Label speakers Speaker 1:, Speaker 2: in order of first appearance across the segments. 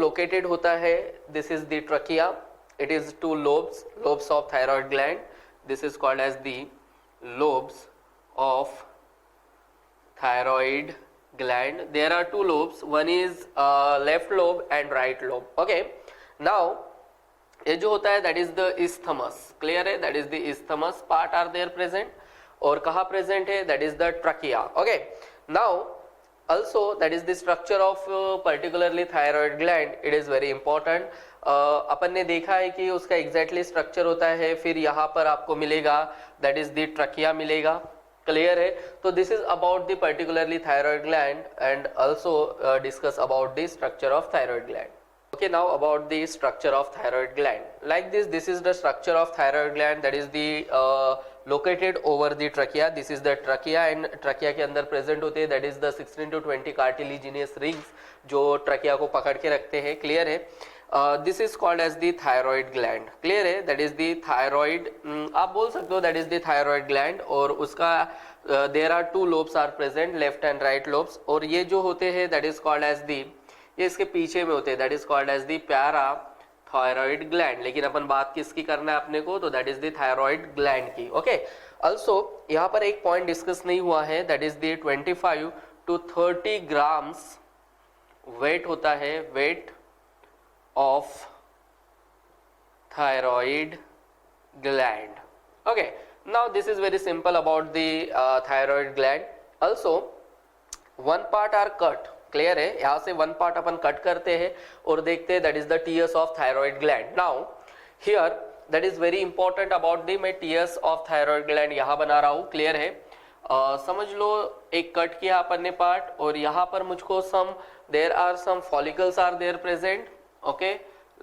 Speaker 1: Located होता है, this is the trachea, it is two lobes of thyroid gland, this is called as the lobes of thyroid gland. There are two lobes, one is left lobe and right lobe. Okay, now ये जो होता है that is the isthmus, clear है, that is the isthmus part are there present. और कहाँ present है, that is the trachea. Okay, now also that is the structure of particularly thyroid gland, it is very important. अपन ने देखा है कि उसका exactly structure होता है, फिर यहाँ पर आपको मिलेगा that is the trachea मिलेगा, क्लियर है. तो this is about the particularly thyroid gland and also discuss about the structure of thyroid gland. Okay, now about the structure of thyroid gland. Like this is the structure of thyroid gland, that is the located over the trachea. This is the trachea and trachea के अंदर present होते हैं, that is the 16 to 20 cartilaginous rings जो trachea को पकड़ के रखते हैं, clear है. This is called as the thyroid gland, clear है, that is the thyroid, आप बोल सकते हो that is the thyroid gland. और उसका there are two lobes are present, left and right lobes. और ये जो होते हैं that is called as the, ये इसके पीछे में होते हैं, that is called as the parathyroid gland. लेकिन अपन बात किसकी करना है अपने को, तो that is the thyroid gland की. ओके, ऑल्सो यहाँ पर एक पॉइंट डिस्कस नहीं हुआ है, that is the 25 to 30 grams weight होता है, weight of thyroid gland. Okay, now this is very simple about the thyroid gland. Also one part are cut, clear है, यहाँ से वन पार्ट अपन कट करते हैं और देखते हैं that is the tears of thyroid gland. Now here that is very important about the, मैं tears of thyroid gland यहाँ बना रहा हूँ, क्लियर है. समझ लो एक कट किया अपन ने पार्ट और यहाँ पर मुझको some there are some follicles are there present. Okay,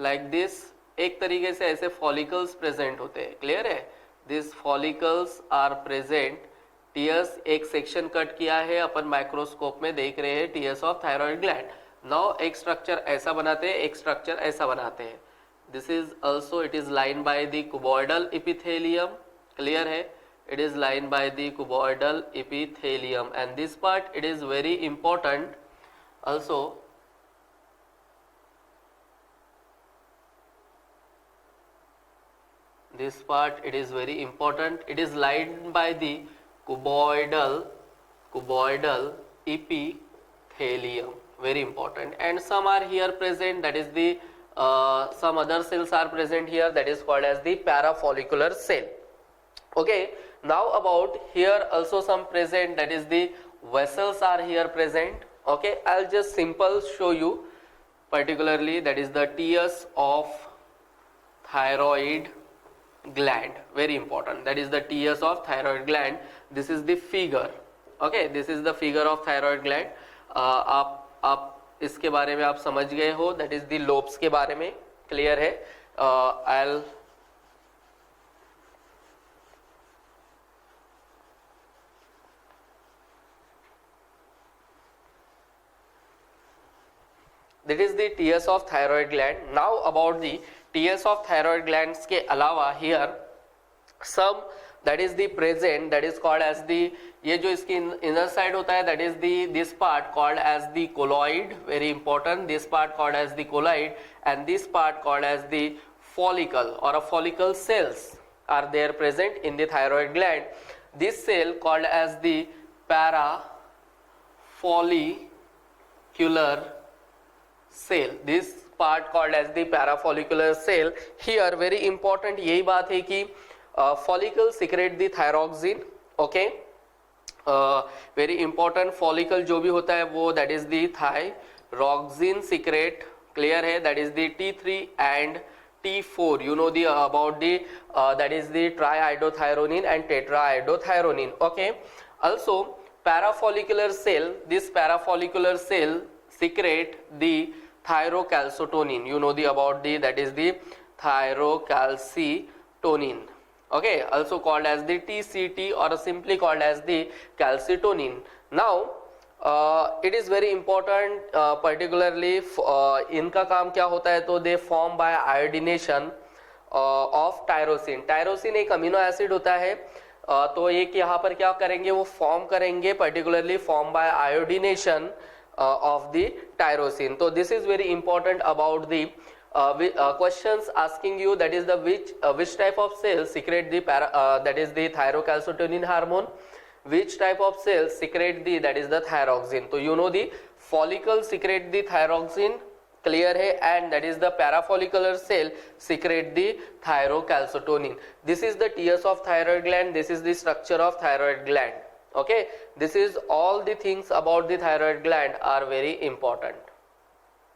Speaker 1: like this, एक तरीके से ऐसे फॉलिकल्स प्रेजेंट होते हैं, क्लियर है, this follicles are present. TS एक सेक्शन कट किया है, अपन माइक्रोस्कोप में देख रहे हैं TS of thyroid gland. Now एक स्ट्रक्चर ऐसा बनाते हैं, एक स्ट्रक्चर ऐसा बनाते हैं. This is also, it is line by the cuboidal epithelium, clear है, it is lined by the cuboidal epithelium and this part it is very important also. This part it is very important, it is lined by the cuboidal epithelium, very important. And some are here present, that is the some other cells are present here, that is called as the parafollicular cell. Okay, now about here also some present, that is the vessels are here present. Okay, I'll just simple show you particularly, that is the tears of thyroid gland, very important, that is the tears of thyroid gland. This is the figure. Okay, this is the figure of thyroid gland. आप इसके बारे में आप समझ गए हो, that is the lobes के बारे में, clear है. I'll that is the tears of thyroid gland. Now about the tears of thyroid glands के अलावा here some that is the present, that is called as the, ये जो इसकी inner side होता है, that is the this part called as the colloid, very important, this part called as the colloid and this part called as the follicle or a follicle cells are there present in the thyroid gland. This cell called as the parafollicular cell, this part called as the parafollicular cell. Here very important यही बात है कि follicle secrete the thyroxine. Okay, very important, follicle जो भी होता है वो that is the thyroxine secrete, clear है, that is the T3 and T4, you know the about the that is the triiodothyronine and tetraiodothyronine. Okay, also parafollicular cell, this parafollicular cell secrete the thyrocalcitonin, you know the about the that is the thyrocalcitonin. Okay, also called as the TCT or simply called as the calcitonin. Now it is very important, particularly इनका काम क्या होता है, तो they form by iodination of tyrosine. Tyrosine एक amino acid होता है, तो एक यहाँ पर क्या करेंगे, वो फॉर्म करेंगे, particularly form by iodination of the tyrosine. So this is very important about the questions asking you, that is the which type of cells secrete the that is the thyrocalcitonin hormone, which type of cells secrete the that is the thyroxine. So you know the follicle secrete the thyroxine, clear है, and that is the parafollicular cell secrete the thyrocalcitonin. This is the TS of thyroid gland, this is the structure of thyroid gland. Okay, this is all the things about the thyroid gland are very important.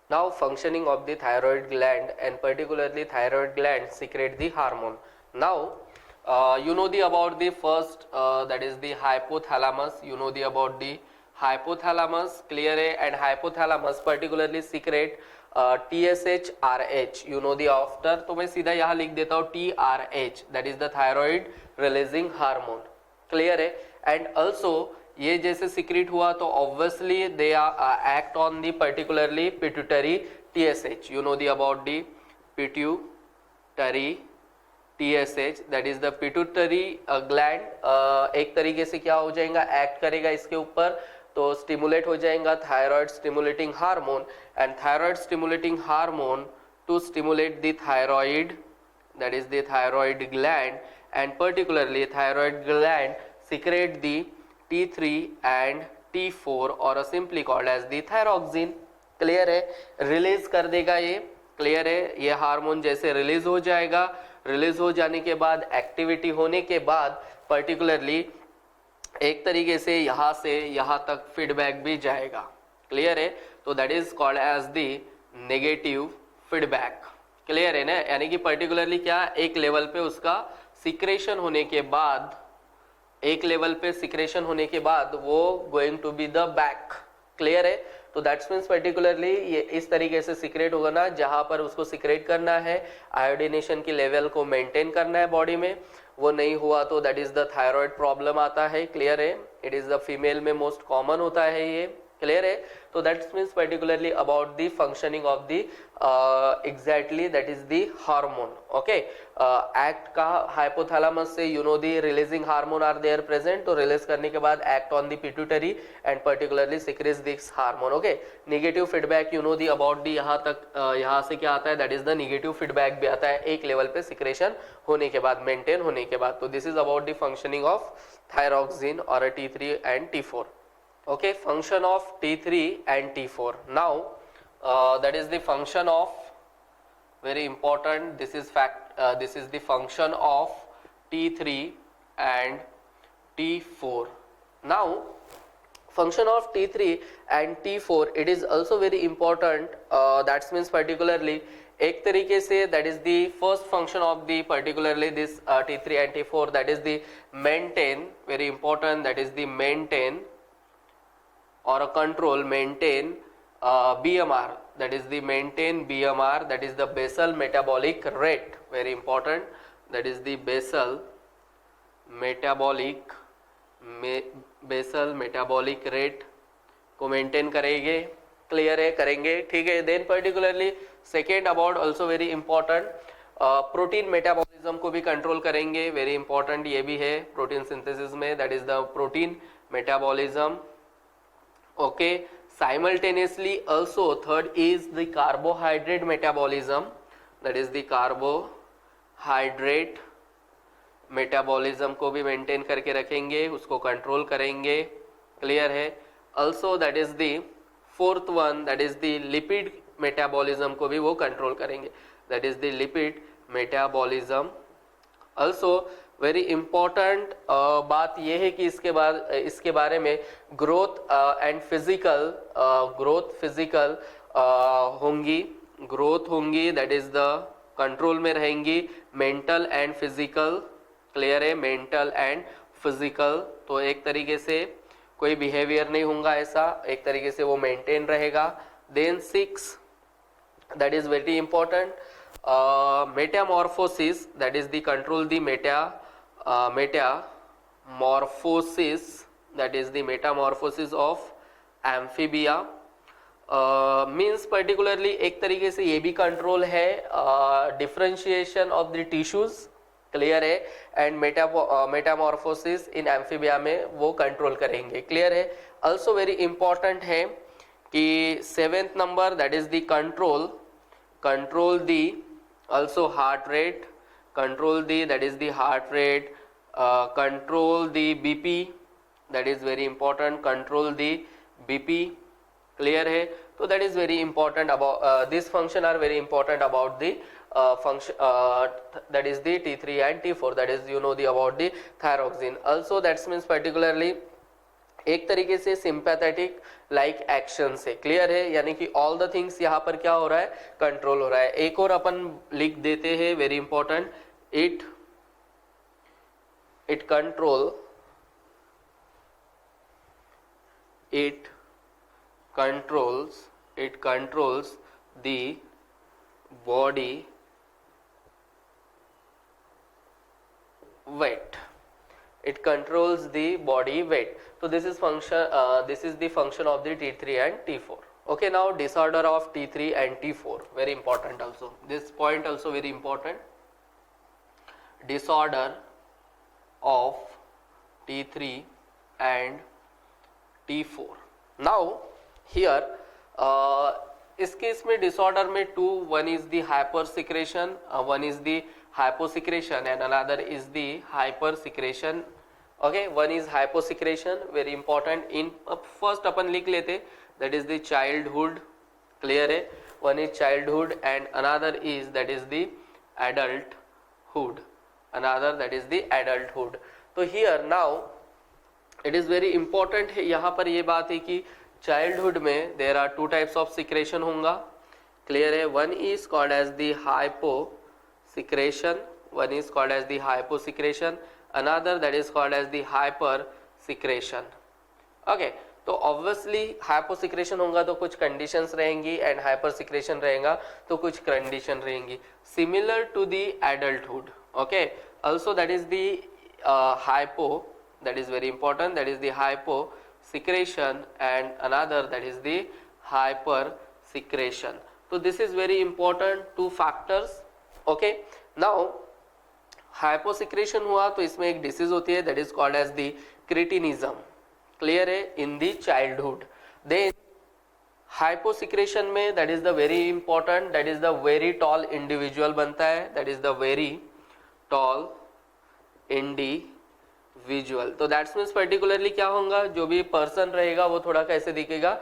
Speaker 1: Now functioning of the thyroid gland, and particularly thyroid gland secrete the hormone. Now you know the about the first that is the hypothalamus. You know the about the hypothalamus, clear है, and hypothalamus particularly secrete TSH RH. You know the after, तो मैं सीधा यहाँ लिख देता हूँ TRH, that is the thyroid releasing hormone, clear है. And also ये जैसे secrete हुआ तो obviously they are act on the particularly pituitary TSH. You know the about the pituitary TSH, that is the pituitary gland एक तरीके से क्या हो जाएगा, एक्ट करेगा इसके ऊपर, तो स्टिमुलेट हो जाएगा thyroid stimulating hormone, and thyroid stimulating hormone to stimulate the thyroid, that is the thyroid gland, and particularly thyroid gland secrete the T3 and T4 or simply called as the thyroxine. Clear है, release कर देगा ये, clear है. ये hormone जैसे release हो जाएगा, release हो जाने के बाद एक्टिविटी होने के बाद पर्टिकुलरली एक तरीके से यहाँ से यहाँ तक फीडबैक भी जाएगा, क्लियर है. तो that is called as the negative feedback, clear है ना. यानी कि पर्टिकुलरली क्या, एक लेवल पे उसका सिक्रेशन होने के बाद, एक लेवल पे सिक्रेशन होने के बाद वो going to be the back, clear है. तो दैट्स मीन्स पर्टिकुलरली ये इस तरीके से सिक्रेट होगा ना, जहां पर उसको सिक्रेट करना है, आयोडिनेशन की लेवल को मेंटेन करना है बॉडी में, वो नहीं हुआ तो that is the thyroid problem आता है, क्लियर है. इट इज द फीमेल में मोस्ट कॉमन होता है ये, क्लियर है. तो that's means particularly about the functioning of the exactly that is the hormone. Okay, act का हाइपोथैलेमस से you know the releasing hormone are there present, तो release करने के बाद act on the pituitary and particularly secretes this hormone. Okay, negative feedback you know the about the यहाँ तक यहाँ से क्या आता है, that is the negative feedback भी आता है एक लेवल पे सिक्रेशन होने के बाद, मेंटेन होने के बाद. तो this is about the functioning of thyroxine और T3 and T4. Okay, function of T3 and T4. Now that is the function of, very important, this is fact, this is the function of T3 and T4. Now function of T3 and T4, it is also very important, that means particularly एक तरीके से that is the first function of the particularly this T3 and T4, that is the maintain, very important, that is the maintain or a control, maintain BMR, that is the maintain BMR, that is the basal metabolic rate, very important, that is the basal metabolic rate को maintain करेंगे, clear है, करेंगे, ठीक है. Then particularly second about also very important, protein metabolism को भी control करेंगे, very important ये भी है प्रोटीन सिंथेसिस में, that is the protein metabolism. Okay, simultaneously also third is the carbohydrate metabolism, that is the carbohydrate metabolism को भी maintain करके रखेंगे, उसको control करेंगे, clear है. Also that is the fourth one, that is the lipid metabolism को भी वो control करेंगे, that is the lipid metabolism. Also very important बात यह है कि इसके बारे में ग्रोथ एंड फिजिकल होंगी, दैट इज द कंट्रोल में रहेंगी, मेंटल एंड फिजिकल, क्लियर है, मेंटल एंड फिजिकल. तो एक तरीके से कोई बिहेवियर नहीं होगा ऐसा, एक तरीके से वो मेंटेन रहेगा. Then 6, that is very important, metamorphosis, that is the control the metamorphosis, that is the metamorphosis of amphibia, means particularly एक तरीके से ये भी कंट्रोल है differentiation of the tissues, clear है, एंड मेटामॉर्फोसिस इन एम्फीबिया में वो कंट्रोल करेंगे, क्लियर है. ऑल्सो वेरी इंपॉर्टेंट है कि 7th number that is the control the also heart rate, control the that is the heart rate, control the BP, that is very important, control the BP, clear है. तो that is very important about this function are very important about the function that is the T3 and T4, that is you know the about the thyroxine also, that means particularly एक तरीके से sympathetic like action से, clear है, यानी कि all the things यहाँ पर क्या हो रहा है, कंट्रोल हो रहा है. एक और अपन लिख देते हैं very important, it controls the body weight. It controls the body weight. So this is the function of the T3 and T4. Okay, now disorder of T3 and T4, very important also. This point also very important. Disorder of T3 and T4. Now here इस case में disorder में two, one is the hyper secretion, one is the hyposecretion and another is the hypersecretion. Okay, one is hyposecretion, very important. In first अपन लिख लेते, that is the childhood, clear है, one is childhood and another is that is the adulthood, तो here now it is very important है, यहाँ पर ये बात है कि childhood में there are two types of secretion होगा, clear है. One is called as the hyposecretion, one is called as the hyposecretion, another that is called as the hypersecretion. Okay, तो ऑब्वियसली हाइपोसिक्रेशन होगा तो कुछ कंडीशंस रहेंगी and हाइपरसिक्रेशन रहेगा तो कुछ कंडीशन रहेंगी, similar to the adulthood. Okay, also that is the hypo, that is very important, that is the hyposecretion and another that is the hypersecretion. So this is very important, two factors. Okay, now hyposecretion हुआ तो इसमें एक disease होती है that is called as the cretinism, clear है, in the childhood. Then hyposecretion में that is the very important, that is the very tall individual बनता है, that is the very tall individual. तो that means particularly क्या होगा, जो भी person रहेगा वो थोड़ा कैसे दिखेगा,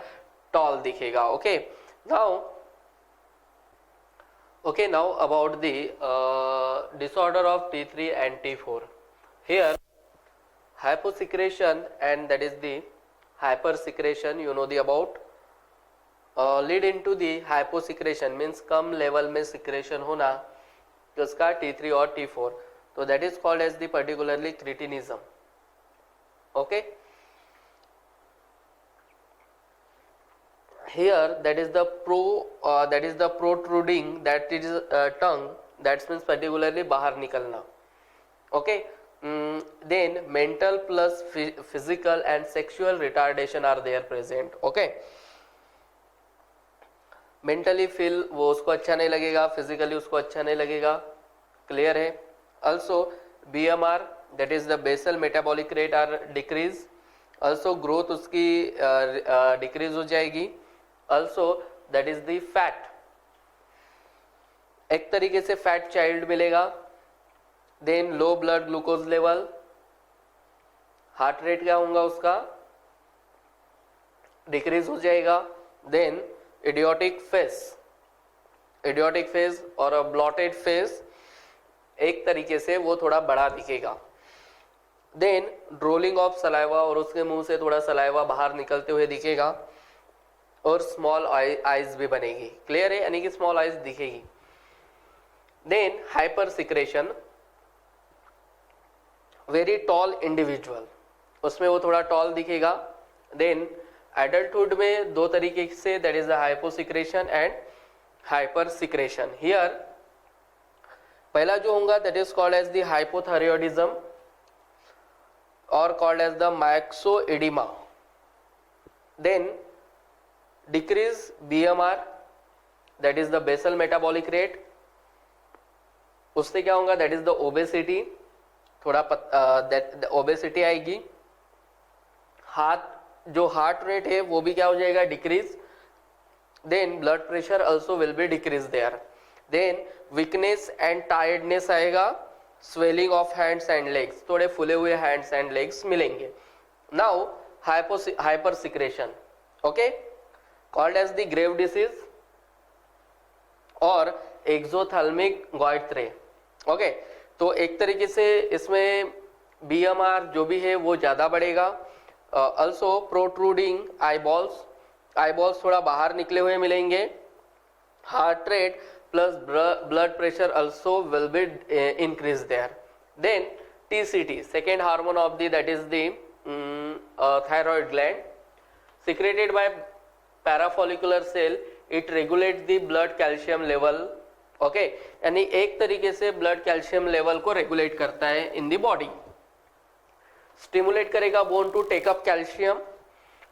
Speaker 1: टॉल दिखेगा. Okay, Okay, now about the disorder of T3 and T4. Here hyposecretion and that is the hypersecretion, you know the about, lead into the hyposecretion means come level में secretion होना जिसका T3 और T4, तो that is called as the particularly cretinism. Okay, here that is the protruding, that is tongue, that means particularly बाहर निकलना. Okay, then mental plus physical and sexual retardation are there present. Okay, mentally feel वो उसको अच्छा नहीं लगेगा, physically उसको अच्छा नहीं लगेगा, clear है. Also BMR, that is the basal metabolic rate are decrease, also growth उसकी decrease हो जाएगी. Also that is the fat, एक तरीके से फैट चाइल्ड मिलेगा. Then low blood glucose level, heart rate क्या होगा उसका, डिक्रीज हो जाएगा. देन इडियोटिक फेस और अ ब्लॉटेड फेस, एक तरीके से वो थोड़ा बड़ा दिखेगा. देन ड्रोलिंग ऑफ सलाइवा, और उसके मुंह से थोड़ा सलाइवा बाहर निकलते हुए दिखेगा, और स्मॉल आइज भी बनेगी. क्लियर है, यानी कि स्मॉल आइज दिखेगी. Then hyper secretion, very tall individual, उसमें वो थोड़ा टॉल दिखेगा. देन एडल्टहुड में दो तरीके से, that is the hyposecretion and hyper secretion. Here पहला जो होगा that is called as the hypothyroidism और called as the myxoedema. Then decrease BMR, that is the basal metabolic rate, उससे क्या होगा, that is the obesity, थोड़ा obesity आएगी. जो हार्ट रेट है वो भी क्या हो जाएगा, decrease. then blood pressure also will be decreased there. Then weakness and tiredness आएगा, swelling of hands and legs, थोड़े फूले हुए hands and legs मिलेंगे. Now hypersecretion, okay, called as the grave disease और एक्सोथैल्मिक गॉइट्रे. ओके, तो एक तरीके से इसमें BMR जो भी है वो ज़्यादा बढ़ेगा. ऑल्सो प्रोट्रूडिंग आईबॉल्स थोड़ा बाहर निकले हुए मिलेंगे. Heart rate plus blood pressure also will be increase there. Then TCT, second hormone of the, that is the thyroid gland, secreted by parafollicular cell. It regulates the blood calcium level. Okay, यानी एक तरीके से blood calcium level को regulate करता है in the body. Stimulate करेगा bone to take up calcium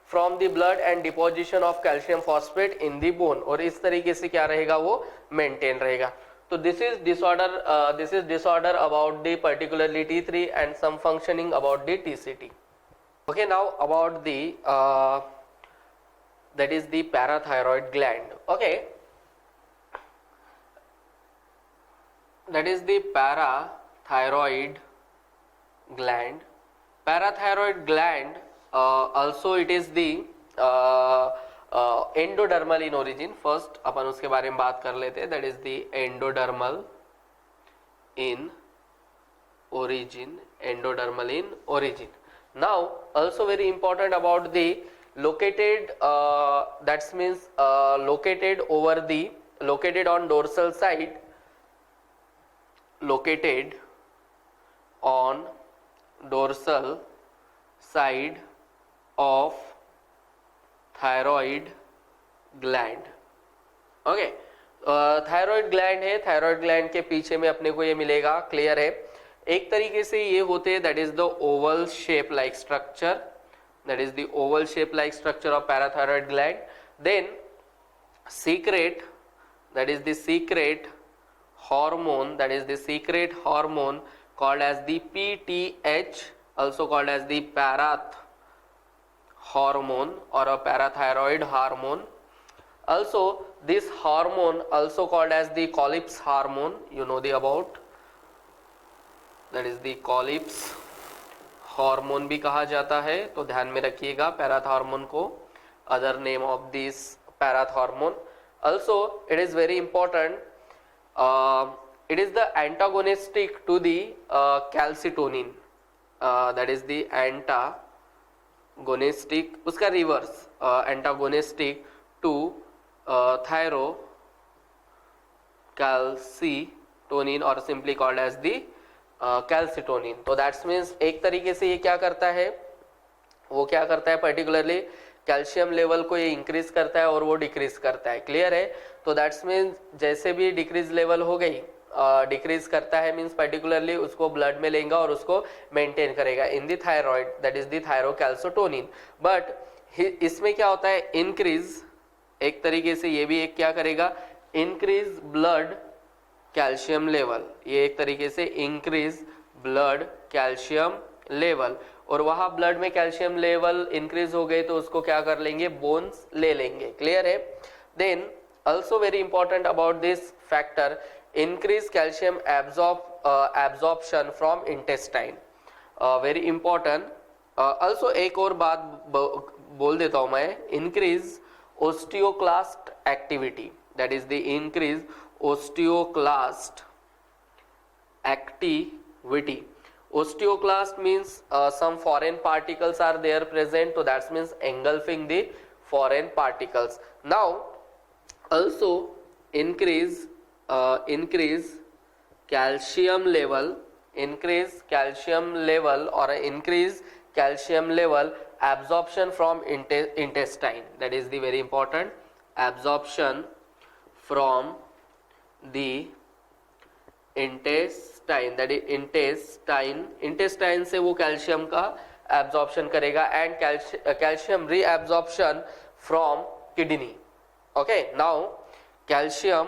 Speaker 1: from the blood and deposition of calcium phosphate in the bone, और इस तरीके से क्या रहेगा, वो मेंटेन रहेगा. तो this is disorder about the particularly T3 and some functioning about the TCT. Okay, now about the that is the parathyroid gland. Okay, that is the parathyroid gland. Parathyroid gland also it is the endodermal in origin. First अपन उसके बारे में बात कर लेते हैं. That is the endodermal in origin. Endodermal in origin. Now also very important about the located, that means located on dorsal side, located on dorsal side of thyroid gland. Okay, thyroid gland है, thyroid gland के पीछे में अपने को ये मिलेगा. Clear है? एक तरीके से ये होते हैं, that is the Oval shape like structure. That is the oval shape like structure of parathyroid gland. Then secrete, that is the secret hormone, that is the secret hormone called as the PTH, also called as the parath hormone or a parathyroid hormone. Also this hormone also called as the Colles hormone, you know the about, that is the Colles hormone भी कहा जाता है, तो ध्यान में रखिएगा parathormone को. Other name of this parathormone. Also it is very important, it is the antagonistic to the calcitonin, that is the antagonistic, उसका reverse antagonistic to thyro calcitonin और simply called as the calcitonin. तो that's means एक तरीके से ये क्या करता है, वो क्या करता है, पर्टिकुलरली कैल्शियम लेवल को ये इंक्रीज करता है और वो डिक्रीज करता है. क्लियर है? तो दैट्स मीन्स जैसे भी डिक्रीज लेवल हो गई, डिक्रीज करता है मीन्स पर्टिकुलरली उसको ब्लड में लेगा और उसको मेंटेन करेगा in the thyroid, that is the thyrocalcitonin. But इसमें क्या होता है, इंक्रीज, एक तरीके से ये भी एक क्या करेगा, इंक्रीज ब्लड कैल्शियम लेवल. ये एक तरीके से इंक्रीज ब्लड कैल्शियम लेवल, और वहां ब्लड में कैल्शियम लेवल इंक्रीज हो गए तो उसको क्या कर लेंगे, बोन्स ले लेंगे. क्लियर है? Then also very important about this factor, increase calcium absorption from intestine. Very important. Also एक और बात बोल देता हूं मैं, increase osteoclast activity, that is the increase osteoclast activity. Osteoclast means some foreign particles are there present, so that means engulfing the foreign particles. Now also increase calcium level, increase calcium level or increase calcium level absorption from intestine, that is the very important, absorption from the intestine, that is intestine से वो calcium का absorption करेगा, and calcium reabsorption from kidney. Okay, now calcium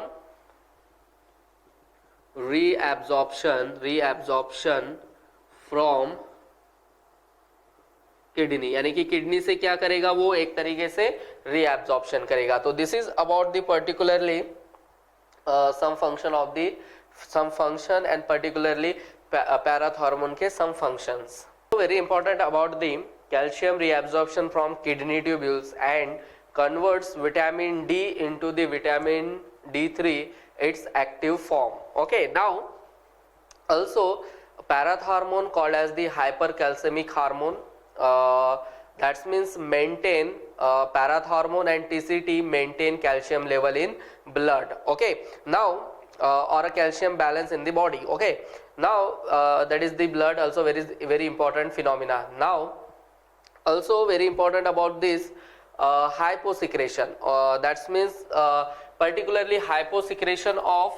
Speaker 1: reabsorption from kidney, यानी कि kidney से क्या करेगा वो, एक तरीके से रीएब्जॉर्प्शन करेगा. तो this is about the particularly some function and particularly parathormone के some functions. So very important about the calcium reabsorption from kidney tubules and converts vitamin D into the vitamin D3 its active form. Okay, now also parathormone called as the hypercalcemic hormone, that means maintain parathormone and TCT maintain calcium level in blood. Okay, now or a calcium balance in the body. Okay, now that is the blood also very important phenomena. Now also very important about this hyposecretion, that means particularly hyposecretion of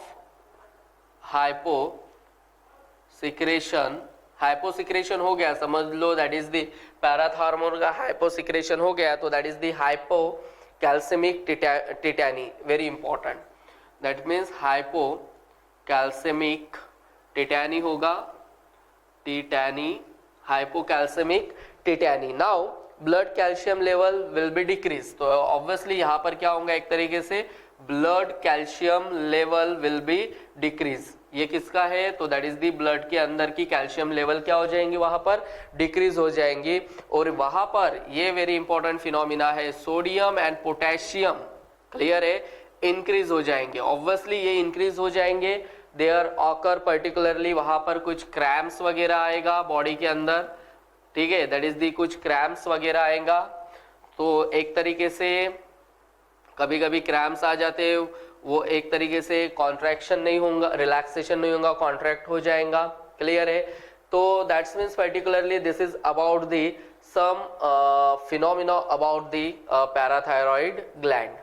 Speaker 1: hyposecretion हो गया, समझ लो that is the parathormone का hyposecretion हो गया, तो that is the hypocalcaemic tetany, very important. That means hypocalcaemic tetany होगा, tetany, hypocalcaemic tetany. Now blood calcium level will be decrease, तो ऑब्वियसली यहाँ पर क्या होगा, एक तरीके से blood calcium level will be decrease. ये किसका है, तो दैट इज दी ब्लड के अंदर की कैल्शियम लेवल क्या हो जाएंगी, वहां पर डिक्रीज हो जाएंगी. और वहां पर ये वेरी इंपॉर्टेंट फिनोमिना है, सोडियम एंड पोटेशियम, क्लियर है, इंक्रीज हो जाएंगे. ऑब्वियसली ये इंक्रीज हो जाएंगे, देयर ऑकर पर्टिकुलरली वहां पर कुछ क्रैम्प्स वगैरह आएगा बॉडी के अंदर, ठीक है, दैट इज दी कुछ क्रैम्प्स वगैरह आएगा. तो एक तरीके से कभी कभी क्रैम्प्स आ जाते हैं, वो एक तरीके से कॉन्ट्रैक्शन नहीं होगा, रिलैक्सेशन नहीं होगा, कॉन्ट्रैक्ट हो जाएगा, क्लियर है. तो that's means particularly this is about the some phenomena about the parathyroid gland.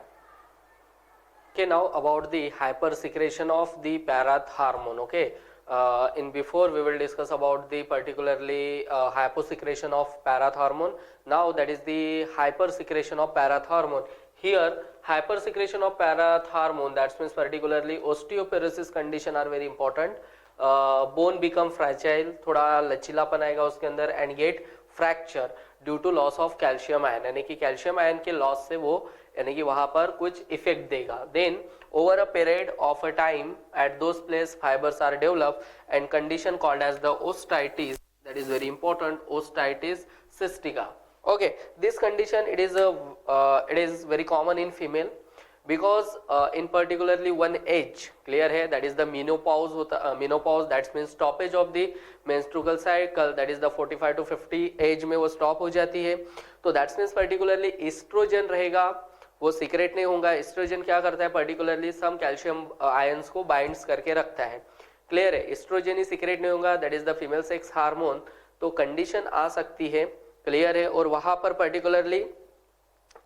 Speaker 1: Okay, now about the hypersecretion of the parathormone. Okay, in before we will discuss about the particularly hyposecretion of parathormone. Now that is the hypersecretion of parathormone. Here hypersecretion of parathormone, that means particularly osteoporosis condition are very important. Bone become fragile, थोड़ा लचीलापन आएगा उसके अंदर, and get fracture due to loss of calcium ion, यानी कि calcium ion के loss से वो यानी कि वहां पर कुछ इफेक्ट देगा. Then over a period of a time at those places fibres are develop and condition called as the osteitis, that is very important, osteitis cystica. Okay, this condition it is very common in female because in particularly one age, clear है, that is the menopause होता, menopause that means stoppage of the menstrual cycle, that is the 45 to 50 age में वो stop हो जाती है. तो that means particularly estrogen रहेगा, वो सीक्रेट नहीं होगा. एस्ट्रोजन क्या करता है, पर्टिकुलरली सम कैल्शियम आयंस को बाइंड्स करके रखता है, क्लियर है. एस्ट्रोजन ही सीक्रेट नहीं होगा, that is the female sex hormone. तो कंडीशन आ सकती है, क्लियर है, और वहां पर पर्टिकुलरली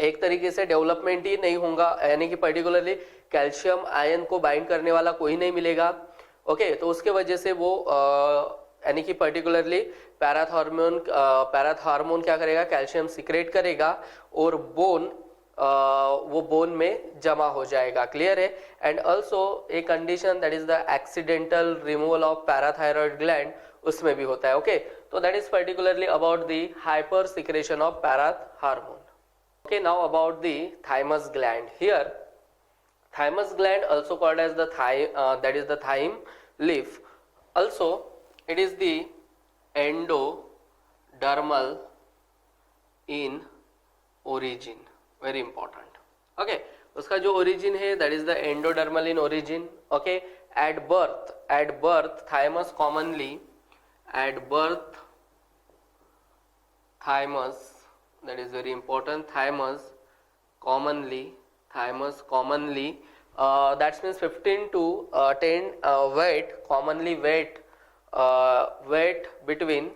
Speaker 1: एक तरीके से डेवलपमेंट ही नहीं होगा, यानी कि पर्टिकुलरली कैल्शियम आयन को बाइंड करने वाला कोई नहीं मिलेगा. ओके, तो उसके वजह से वो यानी कि पर्टिकुलरली पैराथॉर्मोन क्या करेगा, कैल्शियम सीक्रेट करेगा और वो बोन में जमा हो जाएगा, क्लियर है. And also a condition that is the accidental removal of parathyroid gland, उसमें भी होता है. ओके, तो that is particularly about the hyper secretion of parathormone. Okay, now about the thymus gland. Here thymus gland also called as the that is the thyme leaf. Also it is the endodermal in origin, very important. Okay, उसका जो origin है that is the endodermal in origin. Okay, at birth thymus commonly, at birth thymus, that is very important, thymus commonly that means 15 to 10 weight, commonly weight between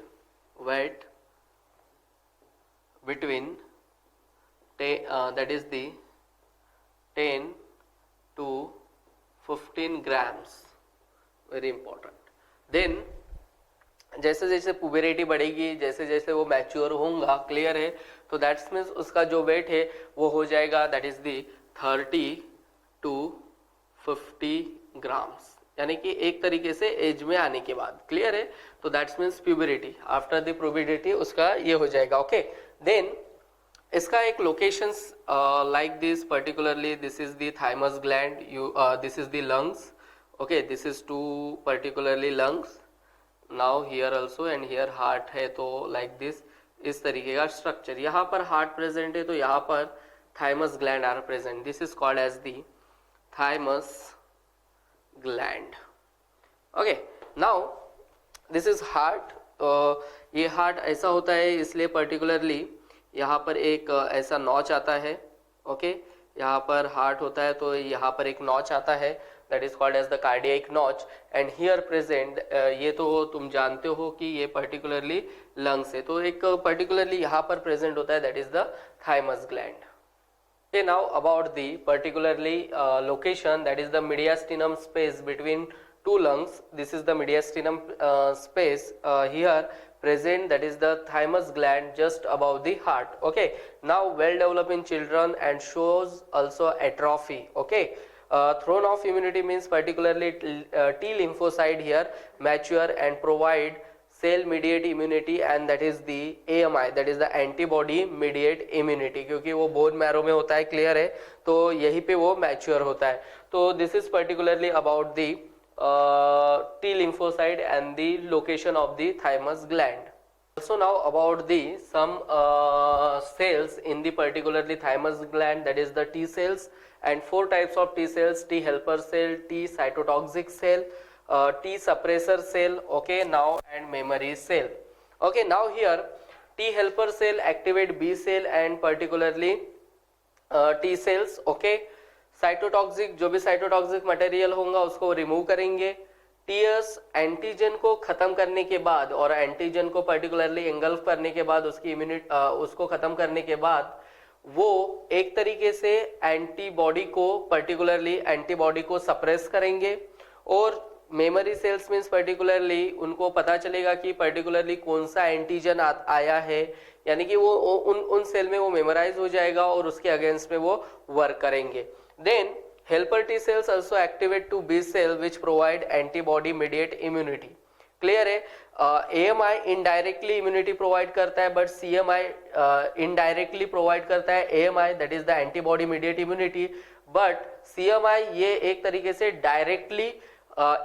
Speaker 1: that is the 10 to 15 grams, very important. Then जैसे जैसे पुबेरिटी बढ़ेगी, जैसे जैसे वो mature होगा, clear है, तो that's means उसका जो वेट है वो हो जाएगा that is the 30 to 50 grams. यानी कि एक तरीके से एज में आने के बाद, क्लियर है। तो that's means puberty, after the puberty उसका ये हो जाएगा, ओके। देन इसका एक locations like this, particularly this is the thymus gland, you this is the lungs, okay, this is to particularly lungs, now here also and here heart है, तो like this, इस तरीके का स्ट्रक्चर। यहाँ पर heart present है तो यहाँ पर thymus gland are present, this is called as the thymus gland, okay. Now this is heart, ये हार्ट ऐसा होता है इसलिए पर्टिकुलरली यहाँ पर एक ऐसा नॉच आता है, ओके, यहाँ पर हार्ट होता है तो यहाँ पर एक नॉच आता है, that is called as the cardiac notch, and here present, ये तो तुम जानते हो कि ये पर्टिकुलरली लंग्स है, तो एक पर्टिकुलरली यहाँ पर प्रेजेंट होता है, that is the thymus gland. Okay, now about the particularly location, that is the mediastinum space between two lungs. This is the mediastinum space here present, that is the thymus gland just above the heart, okay. Now well developed in children and shows also atrophy, okay. Throne of immunity means particularly T lymphocyte here mature and provide cell mediate immunity, and that is the AMI, that is the antibody mediate immunity, क्योंकि वो bone marrow में होता है, clear है, तो यहीं पे वो मैच्योर होता है। तो this is particularly about the T lymphocyte and the location of the thymus gland. Also now about the some cells in the particularly thymus gland, that is the T cells, and four types of T cells: T helper cell, T cytotoxic cell, T suppressor cell, okay, now and memory cell, okay. Now here T helper cell activate B cell and particularly T cells, okay. Cytotoxic, जो भी cytotoxic material होगा उसको remove करेंगे। TS antigen को खत्म करने के बाद और एंटीजन को पर्टिकुलरली एंगल्फ करने के बाद उसकी इम्यूनिटी उसको खत्म करने के बाद वो एक तरीके से एंटीबॉडी को पर्टिकुलरली एंटीबॉडी को सप्रेस करेंगे, और मेमोरी सेल्स मीन्स पर्टिकुलरली उनको पता चलेगा कि पर्टिकुलरली कौन सा एंटीजन आया है, यानी कि वो उन सेल में वो मेमोराइज हो जाएगा और उसके अगेंस्ट में वो वर्क करेंगे। Then helper T cells also activate to B cell which provide antibody mediate immunity, clear है। AMI इनडायरेक्टली इम्यूनिटी प्रोवाइड करता है, बट CMI इनडायरेक्टली प्रोवाइड करता है AMI, that is the antibody mediate immunity, but CMI ये एक तरीके से directly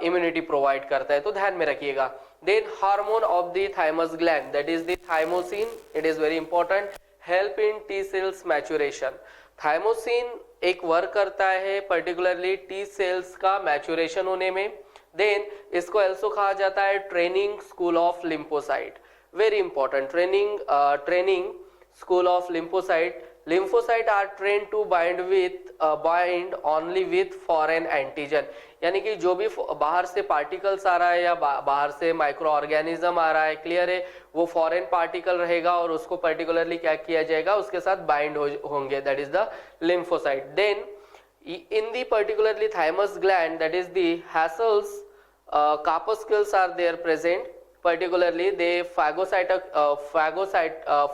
Speaker 1: immunity provide करता है, तो ध्यान में रखिएगा। देन hormone of the thymus gland, that is the thymosin, it is very important, help in T cells maturation. Thymosin एक वर्क करता है पर्टिकुलरली टी सेल्स का मैच्योरेशन होने में। देन इसको एल्सो कहा जाता है training school of lymphocyte, very important, training school of lymphocyte. Lymphocyte are train to bind only with foreign antigen, यानी कि जो भी बाहर से पार्टिकल्स आ रहा है या बाहर से माइक्रो ऑर्गेनिज्म आ रहा है, क्लियर है, वो फॉरेन पार्टिकल रहेगा और उसको पर्टिकुलरली क्या किया जाएगा, उसके साथ बाइंड होंगे, that is the lymphocyte. Then in the particularly thymus gland, that is the Hassel's corpuscles are there present, particularly the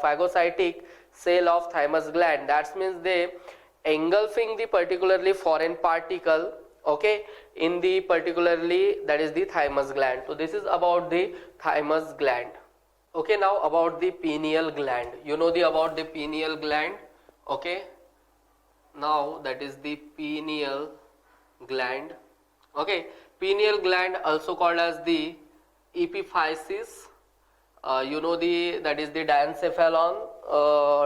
Speaker 1: phagocytic cell of thymus gland, that means they engulfing the particularly foreign particle, okay, in the particularly that is the thymus gland. So this is about the thymus gland, okay. Now about the pineal gland, you know about the pineal gland, okay. Now that is the pineal gland, okay. Pineal gland also called as the epiphysis, you know that is the diencephalon,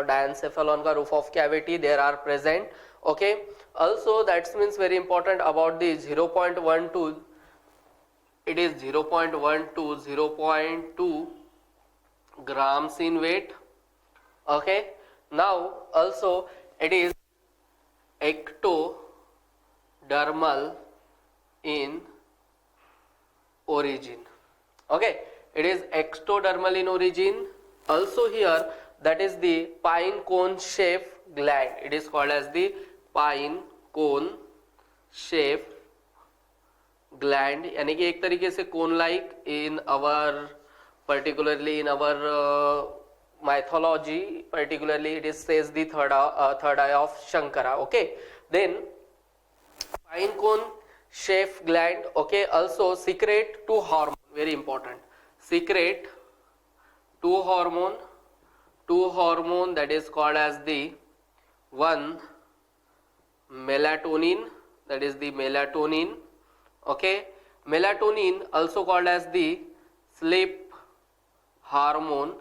Speaker 1: diencephalon ka roof of cavity there are present, okay. Also that means very important about the 0.12, it is 0.2 grams in weight, okay. Now also it is ectodermal in origin, okay. It is ectodermal in origin. Also here that is the pine cone shape gland, it is called as the pine cone shape gland, यानी कि एक तरीके से cone like in our particularly in our mythology, particularly it is says the third eye of Shankara, okay. Then pine cone Sheaf gland, okay, also secrete two hormone, very important, secrete two hormone that is called as the one melatonin, that is the melatonin, okay. Melatonin also called as the sleep hormone,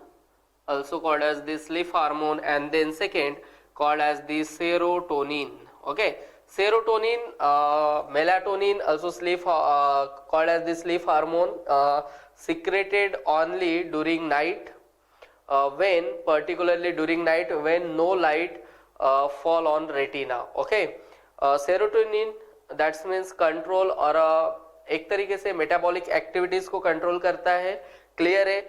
Speaker 1: also called as the sleep hormone, and then second called as the serotonin, okay. Serotonin, melatonin, also sleep called as the sleep hormone, secreted only during night, when particularly during night when no light fall on retina, okay. Serotonin, that means control और एक तरीके से metabolic activities को control करता है, clear है.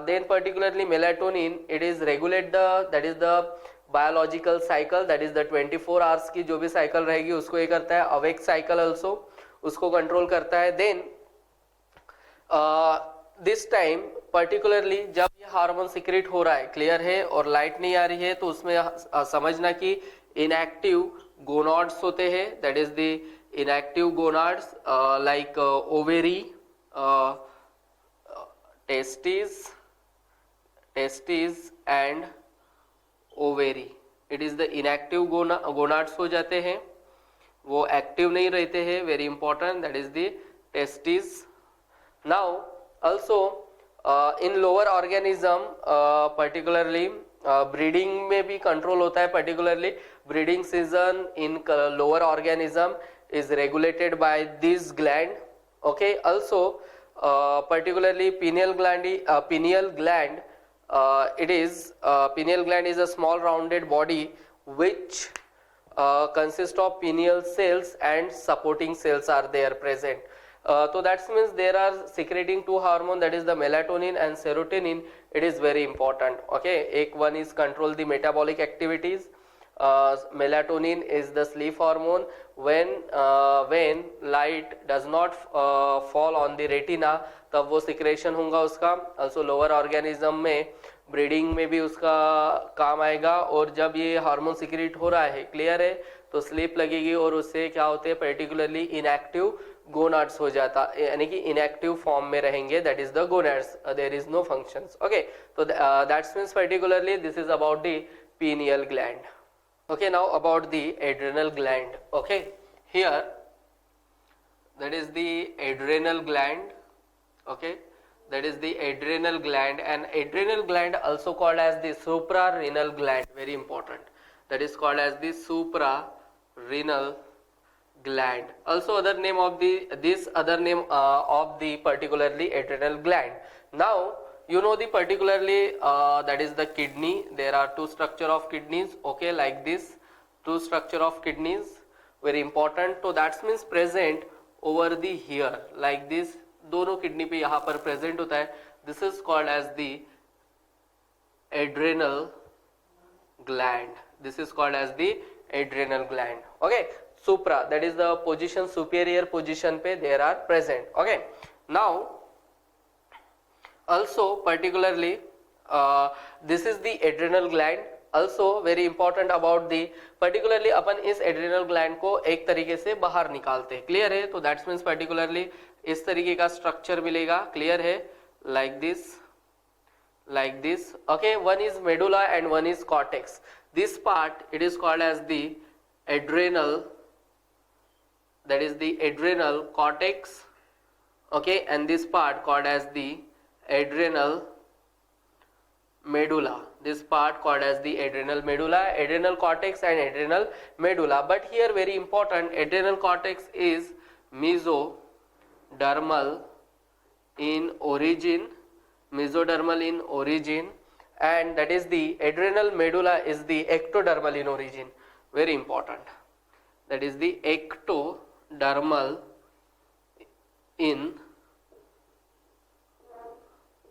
Speaker 1: Then particularly melatonin, it is regulate the, that is the biological cycle, that is the 24 hours की जो भी साइकिल रहेगी उसको ये करता है. अवेक साइकिल ऑल्सो उसको कंट्रोल करता है. देन दिस टाइम पर्टिकुलरली जब ये हार्मोन सिक्रेट हो रहा है, क्लियर है, और लाइट नहीं आ रही है, तो उसमें समझना कि इनएक्टिव गोनाड्स होते हैं, that is the inactive gonads, like ovary, testes and ovary. It is the inactive gonads हो जाते हैं, वो एक्टिव नहीं रहते हैं, very important, that is the testes. Now also in lower organism, particularly breeding में भी कंट्रोल होता है. Particularly breeding season in lower organism is regulated by this gland, okay. Also particularly pineal gland, it is pineal gland is a small rounded body which consists of pineal cells and supporting cells are there present. So that means there are secreting two hormone, that is the melatonin and serotonin. It is very important, okay. Ek one is control the metabolic activities. Melatonin is the sleep hormone. When light does not fall on the retina, तब वो secretion होगा उसका. also lower organism में breeding में भी उसका काम आएगा. और जब ये हार्मोन सिक्रेट हो रहा है, क्लियर है, तो स्लीप लगेगी और उससे क्या होते हैं, पर्टिकुलरली इनएक्टिव गोनाड्स हो जाता, यानी कि इनएक्टिव फॉर्म में रहेंगे, that is the gonads, there is no functions, okay. तो that's means particularly this is about the pineal gland. Okay, now about the adrenal gland, okay. Here that is the adrenal gland, okay, that is the adrenal gland, and adrenal gland also called as the suprarenal gland, very important, that is called as the suprarenal gland. Also other name of the particularly adrenal gland. Now you know the particularly that is the kidney. There are two structure of kidneys, okay, like this, two structure of kidneys, very important. So that means present over the here, like this, दोनों kidney पे यहाँ पर present होता है. This is called as the adrenal gland, this is called as the adrenal gland, okay. Supra, that is the position, superior position पे there are present, okay. Now also particularly this is the adrenal gland. also very important about the particularly अपन इस adrenal gland को एक तरीके से बाहर निकालते हैं, clear है. तो that means particularly इस तरीके का स्ट्रक्चर मिलेगा, क्लियर है, like this, okay. one is medulla and one is cortex. this part it is called as the adrenal, that is the adrenal cortex, okay, and this part called as the adrenal medulla, this part called as the adrenal medulla, adrenal cortex and adrenal medulla. But here very important, adrenal cortex is mesodermal in origin, and that is the adrenal medulla is the ectodermal in origin, very important, that is the ectodermal in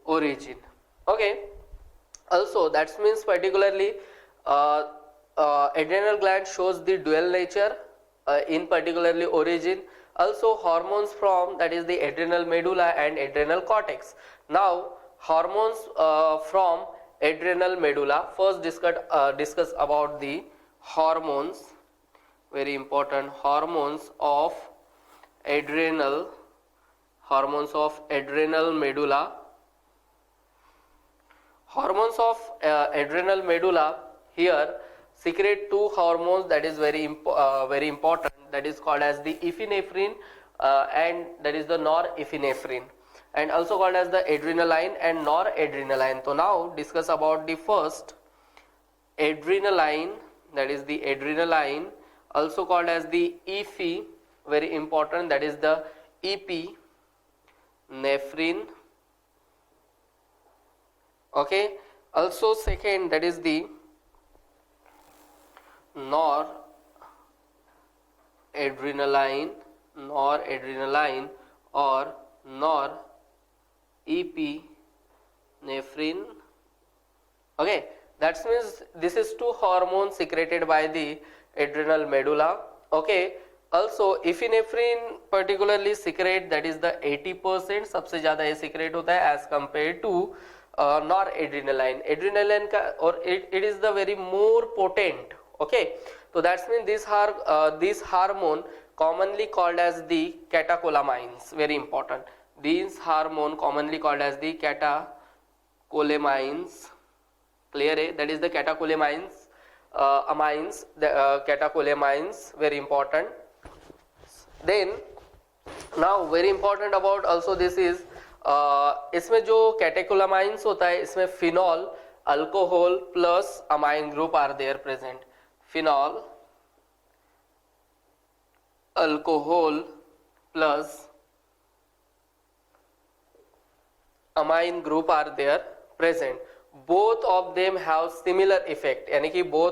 Speaker 1: origin, okay. Also that means particularly adrenal gland shows the dual nature in particularly origin. Also hormones from, that is the adrenal medulla and adrenal cortex. Now hormones from adrenal medulla, first discuss about the hormones, very important, hormones of adrenal, hormones of adrenal medulla. Hormones of adrenal medulla here secrete two hormones that is very important, that is called as the epinephrine and that is the norepinephrine, and also called as the adrenaline and noradrenaline. So now discuss about the first adrenaline, that is the adrenaline, also called as the epinephrine, very important, that is the epinephrine. Okay, also second, that is the noradrenaline or norepinephrine. Okay, that means this is two hormones secreted by the adrenal medulla. Okay, also epinephrine particularly secrete, that is the 80% सबसे ज़्यादा ये secrete होता है as compared to noradrenaline. Adrenaline का और it is the very more potent. Okay, so that means this hormone commonly called as the catecholamines, very important. These hormone commonly called as the catecholamines. Clear है? That is the catecholamines, amines, the catecholamines, very important. Then now very important about also this is इसमें जो catecholamines होता है, इसमें phenol, alcohol plus amine group are there present. Phenol, alcohol plus amine group are there present. Both of them have similar effect, यानी कि both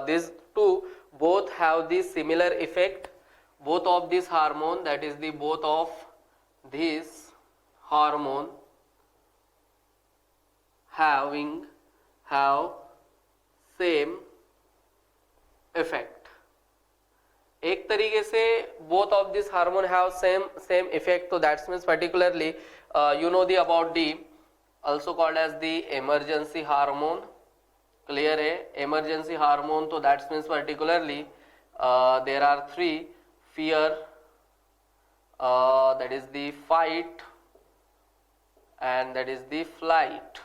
Speaker 1: this two both have the similar effect. Both of this hormone, that is the both of this hormone have same effect. एक तरीके से both of this hormone have same effect. So that means particularly you know the about the also called as the emergency hormone. Clear है? Emergency hormone. So that means particularly there are three: fear, that is the fight, and that is the flight.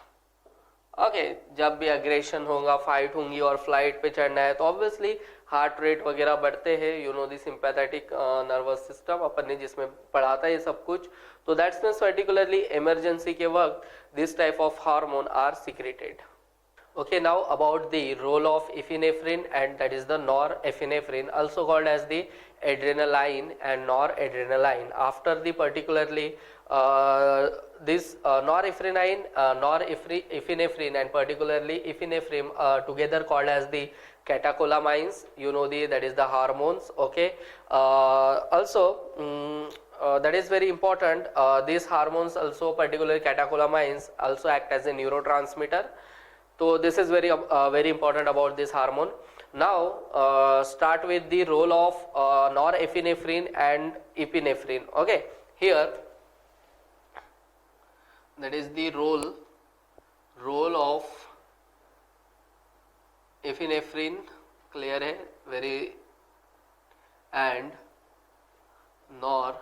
Speaker 1: Okay, जब भी aggression होगा, fight होंगी और flight पे चढ़ना है तो obviously heart rate वगैरह बढ़ते हैं. You know the sympathetic nervous system, अपन ने जिसमें पढ़ा था ये सब कुछ. तो that means particularly emergency के वक्त this type of hormone are secreted. Okay, now about the role of epinephrine, and that is the norepinephrine, also called as the adrenaline and noradrenaline. After the particularly this norepinephrine and particularly epinephrine together called as the catecholamines. You know that is the hormones. Okay, also that is very important. These hormones also, particularly catecholamines, also act as a neurotransmitter. So this is very important about this hormone. Now start with the role of norepinephrine and epinephrine. Okay, here that is the role of epinephrine. Clear है? Very, and norepinephrine,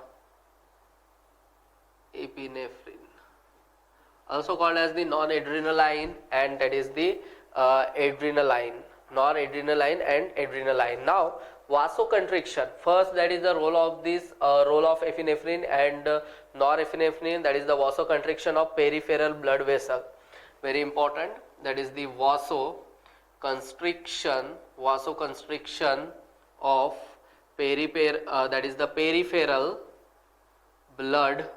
Speaker 1: also called as the non-adrenaline, and that is the adrenaline. Noradrenaline and adrenaline. Now vasoconstriction, first, that is the role of this role of epinephrine and norepinephrine, that is the vasoconstriction of peripheral blood vessel. Very important, that is the vasoconstriction of that is the peripheral blood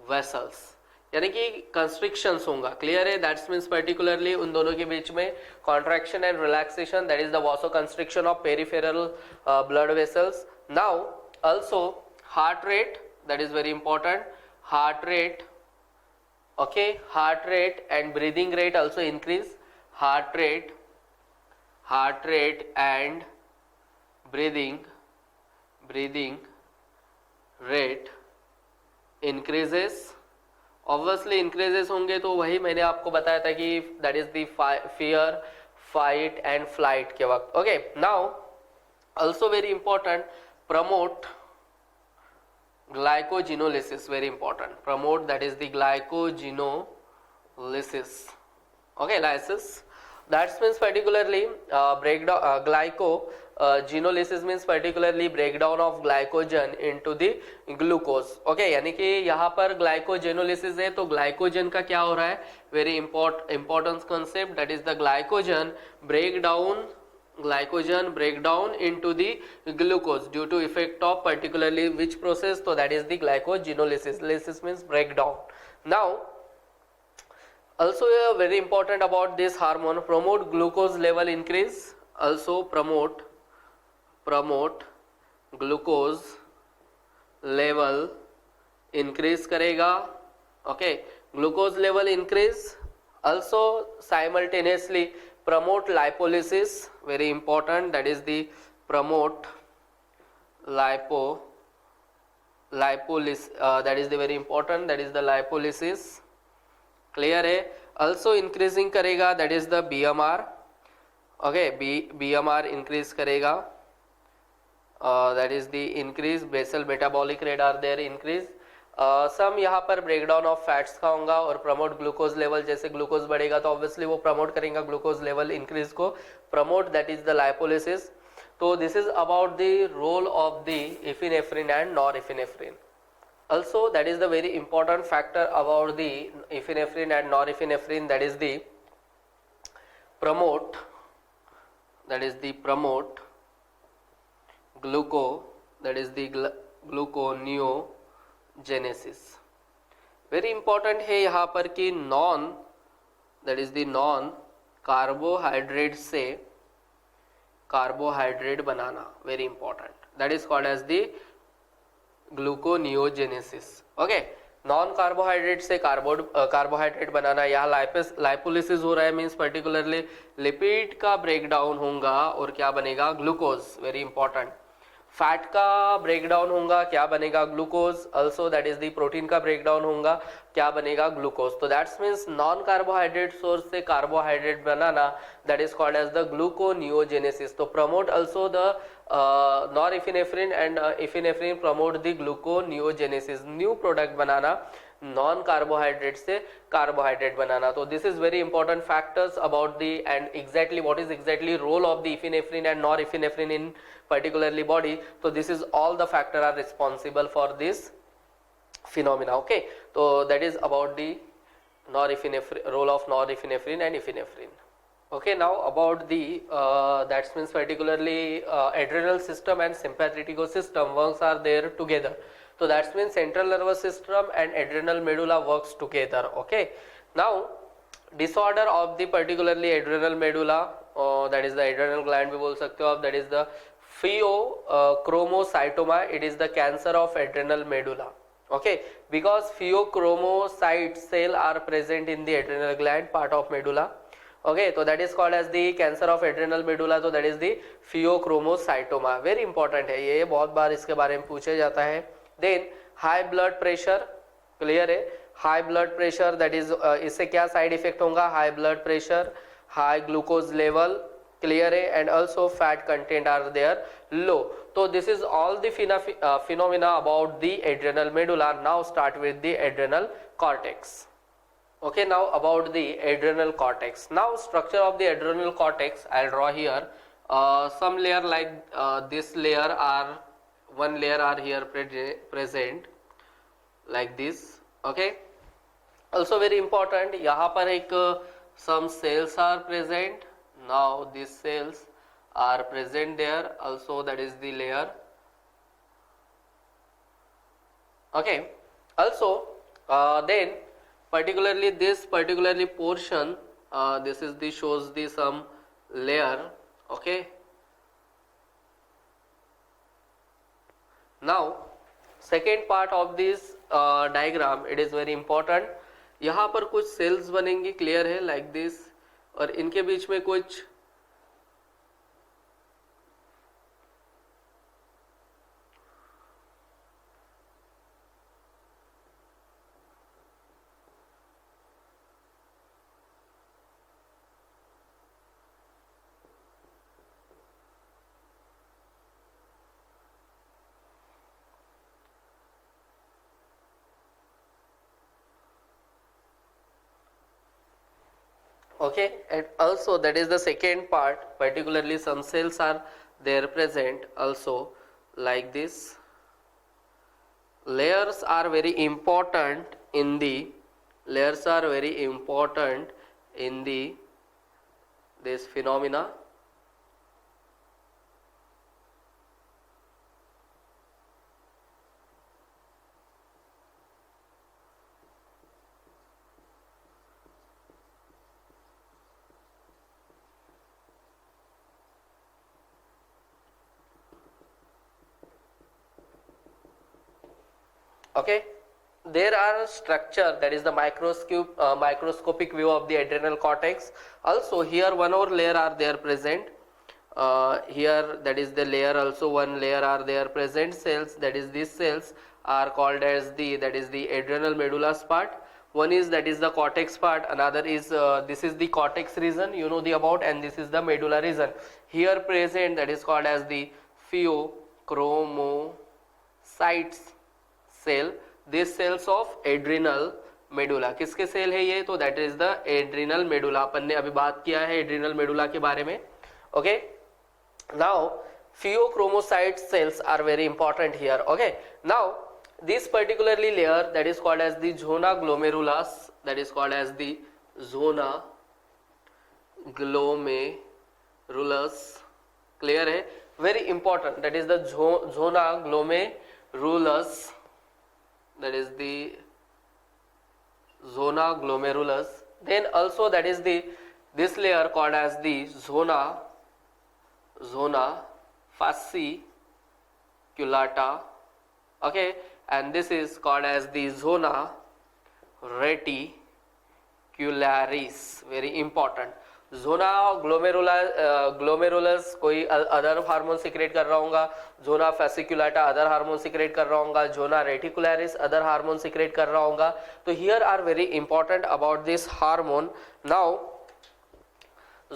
Speaker 1: vessels, यानी कि कंस्ट्रिक्शंस होगा. Clear है? That's means particularly उन दोनों के बीच में contraction and relaxation, that is the vasoconstriction of peripheral blood vessels. Now also heart rate, that is very important. Heart rate, okay, heart rate and breathing rate also increase. Heart rate and breathing rate increases. Obviously increases होंगे तो वही मैंने आपको बताया था कि that is the fear, fight and flight के वक्त. Okay, now also very important, promote Glycogenolysis, very important. Promote, that is the glycogenolysis. Okay, lysis, that means particularly breakdown glycogenolysis means particularly breakdown of glycogen into the glucose. Okay, यानी कि यहाँ पर glycogenolysis है तो glycogen का क्या हो रहा है, very important concept, that is the glycogen breakdown into the glucose due to effect of particularly which process, so that is the glycogenolysis. Lysis means breakdown. Now also very important about this hormone, promote glucose level increase, also promote glucose level increase करेगा. Okay, glucose level increase, also simultaneously promote lipolysis, very important, that is the promote lipolysis, that is the very important, that is the lipolysis. Clear है. also increasing करेगा, that is the BMR. Okay, BMR increase करेगा, that is the increase basal metabolic rate are there increase. Some यहाँ पर breakdown of fats का होगा और promote glucose level, जैसे glucose बढ़ेगा तो ऑब्वियसली वो प्रमोट करेगा ग्लूकोज लेवल इंक्रीज को, promote, that is the lipolysis. तो this is about the role of the epinephrine and norepinephrine. Also that is the very important factor about the epinephrine and norepinephrine, that is the promote, gluconeogenesis. very important है यहाँ पर कि non carbohydrate से carbohydrate बनाना, very important, that is called as the gluconeogenesis. Okay, non carbohydrate से carbohydrate बनाना, यहाँ lipolysis हो रहा है, मीन्स पर्टिकुलरली लिपिड का ब्रेकडाउन होगा और क्या बनेगा, ग्लूकोज, वेरी इंपॉर्टेंट. फैट का ब्रेकडाउन होगा, क्या बनेगा, glucose. Also that is the protein का ब्रेकडाउन होगा, क्या बनेगा, ग्लूकोज. तो that's means non carbohydrate source से कार्बोहाइड्रेट बनाना, that is called as the gluconeogenesis. तो promote also the norepinephrine and epinephrine promote the gluconeogenesis, new product बनाना, non carbohydrate से कार्बोहाइड्रेट बनाना. तो this is very important factors about the and exactly what is exactly role of the epinephrine and norepinephrine in particularly body. So this is all the factor are responsible for this phenomena. Okay, so that is about the role of norepinephrine and epinephrine. Okay, now about the that means particularly adrenal system and sympathetic system works are there together. So that means central nervous system and adrenal medulla works together. Okay, now disorder of the particularly adrenal medulla, that is the adrenal gland भी बोल सकते हो आप, that is the pheochromocytoma. it is the cancer of adrenal medulla. Okay, because pheochromocyte cell are present in the adrenal gland part of medulla. Okay, so that is called as the cancer of adrenal medulla. so that is the pheochromocytoma. very important है ये, बहुत बार इसके बारे में पूछा जाता है. then high blood pressure, clear है, high blood pressure, that is इससे क्या side effect होगा, high blood pressure, high glucose level, clear है, and also fat content are there low. so this is all the phenomena about the adrenal medulla. now start with the adrenal cortex. okay, now about the adrenal cortex. now structure of the adrenal cortex, I'll draw here some layer like this layer are, one layer are here present like this. okay, also very important, यहाँ पर एक some cells are present. now these cells are present there also, that is the layer. okay, also then particularly this particularly portion, this is the shows the some layer. okay, now second part of this diagram, it is very important. यहाँ पर कुछ cells बनेंगी, clear है, like this, और इनके बीच में कुछ Okay, and also that is the second part, particularly some cells are there present also like this. Layers are very important in the this phenomena. Okay, there are structure, that is the microscopic view of the adrenal cortex. Also here one more layer are there present. Here that is the layer, also one layer are there present cells, that is these cells are called as the adrenal medulla part. One is that is the cortex part, another is this is the cortex region, you know the about, and this is the medulla region. Here present that is called as the pheochromocytes cell, this cells of adrenal medulla. किसके cell है ये? तो that is the adrenal medulla. अपन ने अभी बात किया है एड्रिनल मेडुला के बारे में. Okay, now pheochromocyte cells are very important here. Okay, now this particularly layer that is called as the zona glomerulus, that is called as the zona glomerulus. clear है? very important, that is the zona glomerulus, that is the zona glomerulus. Then also that is the this layer called as the zona fasciculata. Okay, and this is called as the zona reticularis. very important. Zona glomerulus कोई other hormone secrete कर रहा होगा, zona fasciculata other hormone secrete कर रहा होगा, zona reticularis other hormone secrete कर रहा होगा. तो here are very important about this hormone. Now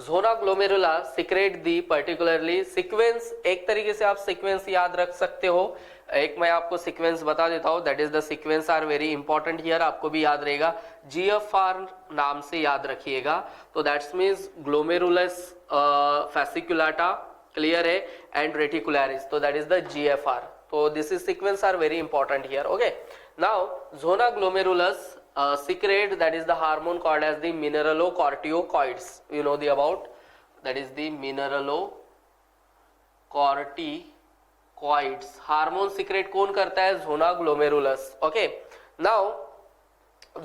Speaker 1: zona glomerula secrete the particularly sequence, एक तरीके से आप सीक्वेंस याद रख सकते हो. एक मैं आपको सीक्वेंस बता देता हूं, that is the sequence are very important here. आपको भी याद रहेगा, GFR नाम से याद रखिएगा. तो that's means glomerulus fasciculata, clear है, एंड रेटिकुलरिस, तो दैट इज द GFR. तो this is sequence are very important here. Okay, now zona glomerulus secrete, that is the hormone called as the mineralocorticoids. you know the about, that is the mineralocorticoids. Hormone secrete कौन करता है? Zona glomerulus. Okay, now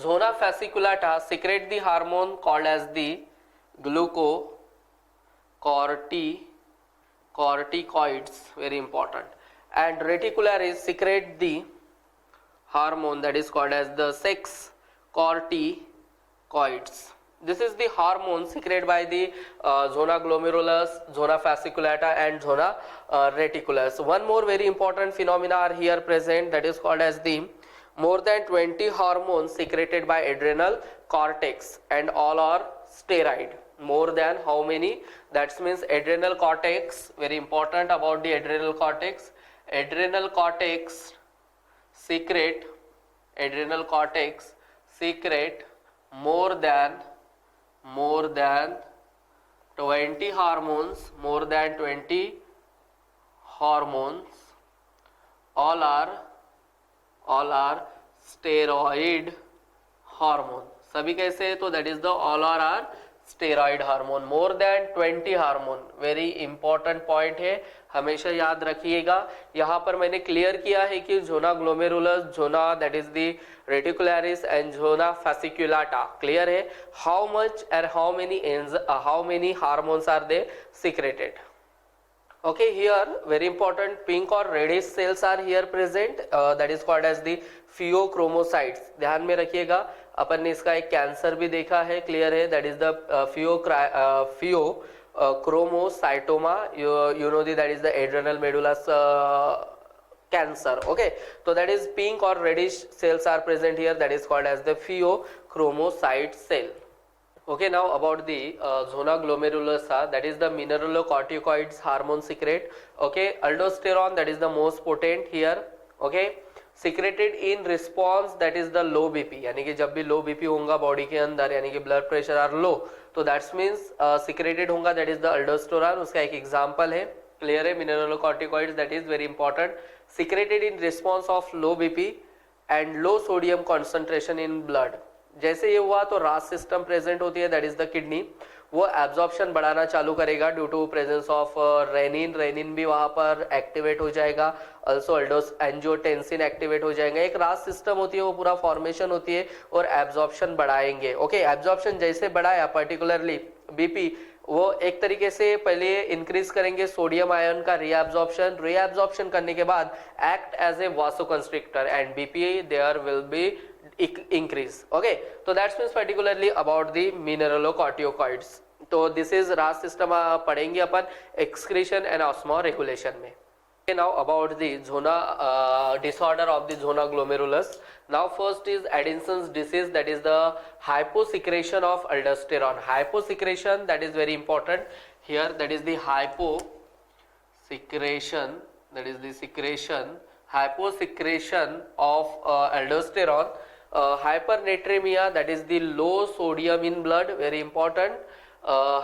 Speaker 1: zona fasciculata secrete the hormone called as the glucocorticoids, very important. and reticularis secrete the hormone that is called as the sex corticoids. This is the hormone secreted by the zona glomerulus, zona fasciculata, and zona reticulus. One more very important phenomena are here present, that is called as the more than 20 hormones secreted by adrenal cortex, and all are steroid. More than how many? That means adrenal cortex, very important about the adrenal cortex. Adrenal cortex secrete more than 20 hormones, more than 20 hormones. all are steroid hormone. सभी कैसे? तो that is the all are steroid hormone. More than 20 hormone, very important point है, हमेशा याद रखिएगा. यहाँ पर मैंने क्लियर किया है कि zona glomerulus, zona that is the reticularis, and zona fasciculata. Clear है? How much and how many hormones are they secreted. Okay, here very important, pink or reddish cells are here present, that is called as the pheochromocytes. ध्यान में रखिएगा, अपन ने इसका एक cancer भी देखा है, क्लियर है, that is the pheochromocytoma. you know that is the adrenal medulla cancer. Okay, so that is pink or reddish cells are present here, that is called as the pheochromocyte cell. Okay, now about the zona glomerulosa, that is the mineralocorticoids hormone secrete. Okay, aldosterone, that is the most potent here. Okay, secreted in response that is the low BP, यानी कि जब भी लो BP होगा body के अंदर, यानी कि blood pressure are low, तो दैट्स मीन्स सिक्रेटेड होगा दैट इज द अल्डोस्टेरॉन. उसका एक एग्जांपल है, क्लियर है, mineralocorticoids that is very important. Secreted in response of low BP and low sodium concentration in blood. जैसे ये हुआ तो रास सिस्टम प्रेजेंट होती है दैट इज द किडनी, वो एब्जॉर्प्शन बढ़ाना चालू करेगा due to presence of renin. Renin भी वहां पर एक्टिवेट हो जाएगा. अल्सो अल्डोस एंजियोटेंसिन एक्टिवेट हो जाएगा. एक रास सिस्टम होती है वो पूरा फॉर्मेशन होती है और एब्जॉर्प्शन बढ़ाएंगे. ओके, एब्जॉर्प्शन जैसे बढ़ाया पर्टिकुलरली बीपी, वो एक तरीके से पहले इंक्रीज करेंगे सोडियम आयन का रीएब्जॉर्प्शन. रीएब्जॉर्प्शन करने के बाद act as a vasoconstrictor and BP there will be increase. Okay, so that means particularly about the mineralocorticoids. तो this is RAS system पढ़ेंगे अपन excretion and osmoregulation में. Okay, now about the zona disorder of the zona glomerulus. Now first is Addison's disease, that is the hyposecretion of aldosterone. Hyposecretion, that is very important here, that is the hyposecretion, that is the secretion, hyposecretion of aldosterone. Hypernatremia, that is the low sodium in blood, very important.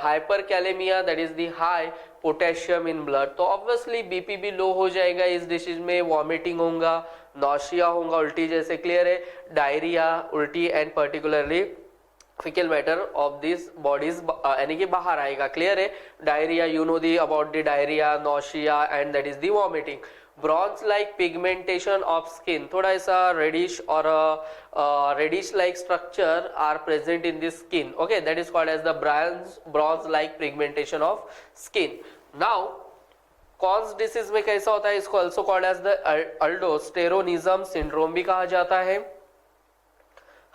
Speaker 1: Hyperkalemia, that is the high potassium in blood. तो obviously BP भी लो हो जाएगा इस disease में. Vomiting होगा, nausea होगा, उल्टी जैसे, क्लियर है, डायरिया, उल्टी and particularly faecal matter of this bodies यानी कि बाहर आएगा. क्लियर है, diarrhoea, you know the about the diarrhoea, nausea and that is the vomiting. Bronze like pigmentation of skin, थोड़ा ऐसा रेडिश और reddish like structure are present in this skin. Okay, that is called as the bronze like pigmentation of skin. Now Conn's disease में कैसा होता है, इसको also called as the अल्डोस्टेरोनिज्म syndrome भी कहा जाता है.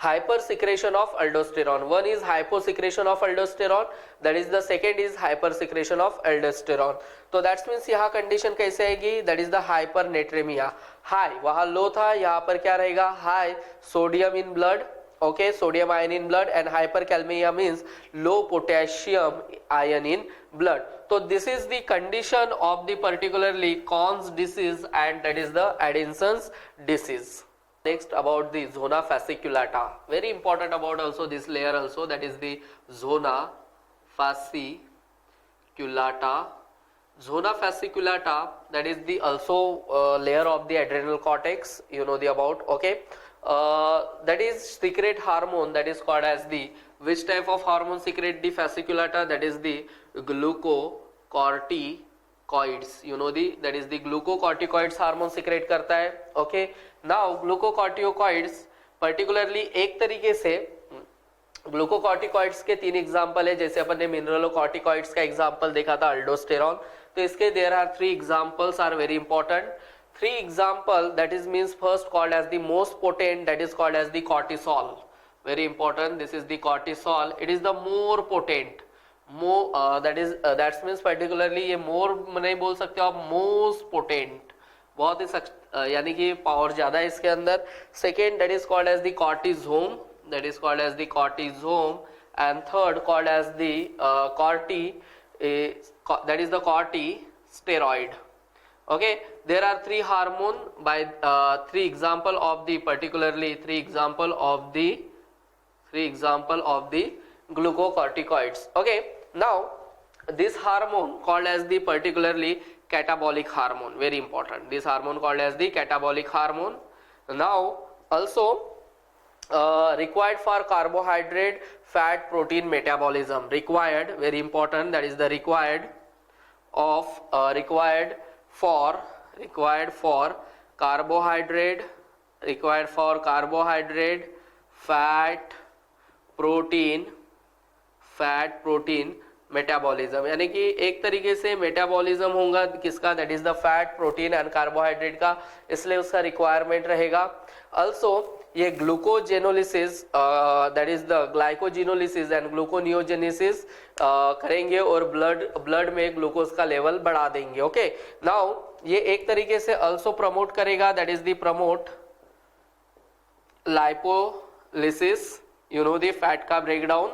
Speaker 1: Hypersecretion of aldosterone. One is hyposecretion of aldosterone, that is the second is hypersecretion of aldosterone. तो that means यहाँ कंडीशन कैसे आएगी, that is the hypernatremia. High वहाँ लो था, यहाँ पर क्या रहेगा, high sodium in blood. Okay, sodium ion in blood and hyperkalemia means low potassium ion in blood. तो this is the condition of the particularly Conn's disease and that is the Addison's disease. Next about the zona fasciculata, very important about also this layer also, that is the zona fasciculata. Zona fasciculata, that is the also layer of the adrenal cortex, you know the about. Okay, that is secrete hormone, that is called as the, which type of hormone secrete the fasciculata, that is the glucocorticoids, you know the, that is the glucocorticoids hormone secrete करता है. Okay, now ग्लूकोकॉर्टिकोइड्स particularly एक तरीके से ग्लूकोकॉर्टिकोइड्स के तीन example है. जैसे अपन ने मिनरलोकॉर्टिकोइड्स का एग्जांपल देखा था अल्डोस्टेरॉन, तो इसके there are three examples are very important. Three example that is means first called as the most potent, that is called as the cortisol. Very important, this is the cortisol. It is the more potent, that means particularly ये मोर नहीं बोल सकते आप, most potent, बहुत ही यानी कि power ज्यादा है इसके अंदर. Second that is called as the cortisone, that is called as the cortisone, and third called as the that is the corticosteroid. Okay, there are three hormone by three example of the glucocorticoids. Okay, now this hormone called as the particularly catabolic hormone, very important, this hormone called as the catabolic hormone. Now also required for carbohydrate, fat, protein metabolism, required, very important, that is the required for carbohydrate, fat, protein metabolism, यानी कि एक तरीके से metabolism होगा किसका, that is the fat, protein and carbohydrate का, इसलिए उसका रिक्वायरमेंट रहेगा. अल्सो ये glucogenolysis, that is the glycogenolysis and gluconeogenesis करेंगे और ब्लड में ग्लूकोज का लेवल बढ़ा देंगे. ओके, नाउ ये एक तरीके से अल्सो प्रमोट करेगा, that is the promote lipolysis, you know the fat का ब्रेकडाउन,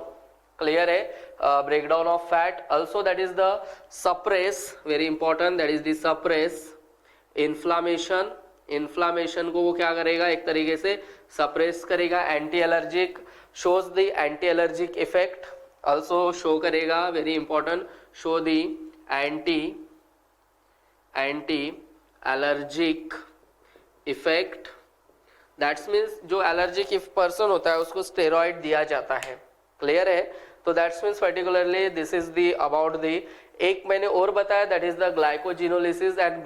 Speaker 1: क्लियर है, breakdown of fat. Also that is the suppress, very important, that is the suppress inflammation inflammation को वो क्या करेगा, एक तरीके से सप्रेस करेगा. Anti allergic, shows the anti allergic effect, also show करेगा, very important, show the anti allergic effect. That's means जो एलर्जिक इफ पर्सन होता है उसको स्टेरॉइड दिया जाता है. क्लियर है. तो that's means particularly this is the about the, एक मैंने और बताया that is the glycogenolysis and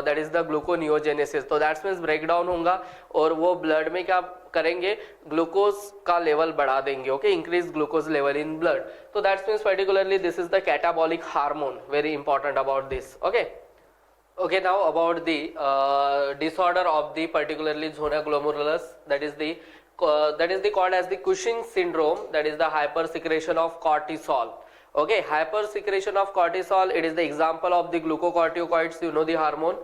Speaker 1: that is the gluconeogenesis. तो दैट्स मीन्स ब्रेक डाउन होगा और वो ब्लड में क्या करेंगे, ग्लूकोज का लेवल बढ़ा देंगे. Okay, increase glucose level in blood. तो that's means particularly this is the catabolic hormone, very important about this. Okay, now about the disorder of the particularly zona glomerulus, that is the called as the Cushing syndrome, that is the hypersecretion of cortisol. Okay, hypersecretion of cortisol, it is the example of the glucocorticoids, you know the hormone.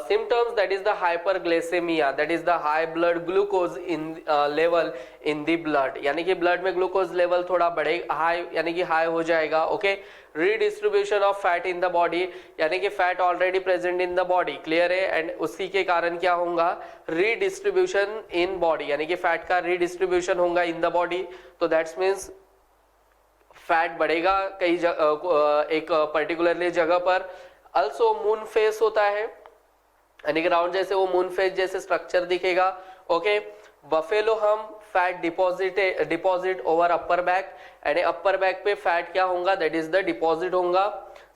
Speaker 1: Symptoms, that is the hyperglycemia, that is the high blood glucose in level in the blood, यानी कि blood में glucose level थोड़ा बढ़े, high यानी कि high हो जाएगा. Okay, redistribution of fat in the body, यानी कि fat already present in the body, clear है. and उसी के कारण क्या होगा, redistribution in body, यानी कि fat का redistribution होगा in the body. तो that means फैट बढ़ेगा कई एक पर्टिकुलरली जगह पर. अल्सो मून फेस होता है, यानी कि राउंड जैसे वो मून फेस जैसे स्ट्रक्चर दिखेगा. ओके, बफेलो हम fat deposit over upper back, यानी अपर बैक पे फैट क्या होगा, दैट इज द डिपॉजिट होगा.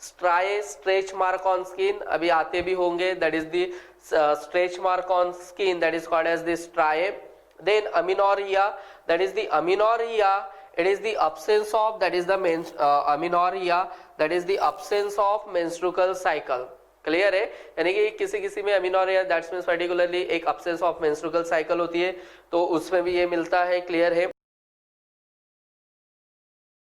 Speaker 1: Striae, stretch mark on skin, अभी आते भी होंगे, that is the stretch mark on skin, that is called as the striae. Then amenorrhoea, that is the amenorrhoea, it is the absence of, that is the amenorrhea, that is the absence of menstrual cycle. Clear है, यानी कि किसी में अमीनोरिया, that's means particularly एक absence of menstrual cycle होती है, तो उसमें भी ये मिलता है. क्लियर है.